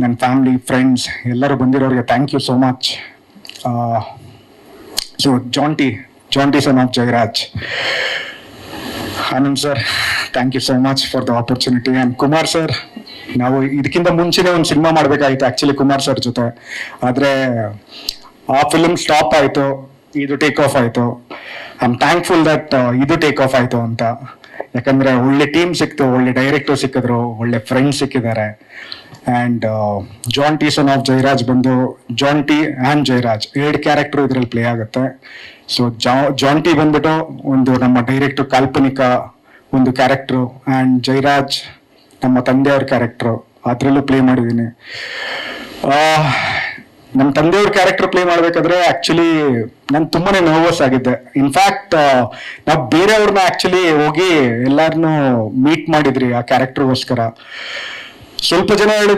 ನನ್ನ family friends ಎಲ್ಲರೂ ಬಂದಿರೋರಿಗೆ thank you so much. So Jonty son of Jayaraj, Anand sir, thank you so much for the opportunity. And Kumar sir, ನಾವು ಇದಕ್ಕಿಂತ ಮುಂಚೆನೇ ಒಂದು ಸಿನಿಮಾ ಮಾಡಬೇಕಾಗಿತ್ತು ಆ್ಯಕ್ಚುಲಿ ಕುಮಾರ್ ಸರ್ ಜೊತೆ, ಆದರೆ ಆ ಫಿಲ್ಮ್ ಸ್ಟಾಪ್ ಆಯಿತು, ಇದು ಟೇಕ್ ಆಫ್ ಆಯಿತು. ಐ ಆಮ್ ಥ್ಯಾಂಕ್ಫುಲ್ ದಟ್ ಇದು ಟೇಕ್ ಆಫ್ ಆಯಿತು ಅಂತ. ಯಾಕಂದರೆ ಒಳ್ಳೆ ಟೀಮ್ ಸಿಕ್ತು, ಒಳ್ಳೆ ಡೈರೆಕ್ಟರ್ ಸಿಕ್ಕಿದ್ರು, ಒಳ್ಳೆ ಫ್ರೆಂಡ್ಸ್ ಸಿಕ್ಕಿದ್ದಾರೆ. And Jonty son of Jayaraj ಬಂದು ಜಾಂಟಿ ಆ್ಯಂಡ್ ಜಯರಾಜ್ 2 ಕ್ಯಾರೆಕ್ಟರ್ ಇದರಲ್ಲಿ ಪ್ಲೇ ಆಗುತ್ತೆ. ಸೊ ಜಾಂಟಿ ಬಂದ್ಬಿಟ್ಟು ಒಂದು ನಮ್ಮ ಡೈರೆಕ್ಟರ್ ಕಾಲ್ಪನಿಕ ಒಂದು ಕ್ಯಾರೆಕ್ಟ್ರು, ಆ್ಯಂಡ್ ಜಯರಾಜ್ ನಮ್ಮ ತಂದೆಯವ್ರ ಕ್ಯಾರೆಕ್ಟ್ರು, ಅದರಲ್ಲೂ ಪ್ಲೇ ಮಾಡಿದ್ದೀನಿ. ನಮ್ಮ ತಂದೆಯವ್ರ ಕ್ಯಾರೆಕ್ಟರ್ ಪ್ಲೇ ಮಾಡಬೇಕಾದ್ರೆ ಆ್ಯಕ್ಚುಲಿ ನಾನು ತುಂಬಾನೇ ನರ್ವಸ್ ಆಗಿದ್ದೆ. ಇನ್ಫ್ಯಾಕ್ಟ್ ನಾವು ಬೇರೆಯವ್ರನ್ನ ಆ್ಯಕ್ಚುಲಿ ಹೋಗಿ ಎಲ್ಲರನ್ನೂ ಮೀಟ್ ಮಾಡಿದ್ರಿ ಆ ಕ್ಯಾರೆಕ್ಟರ್ಗೋಸ್ಕರ. ಸ್ವಲ್ಪ ಜನ ಹೇಳಿದ್ರು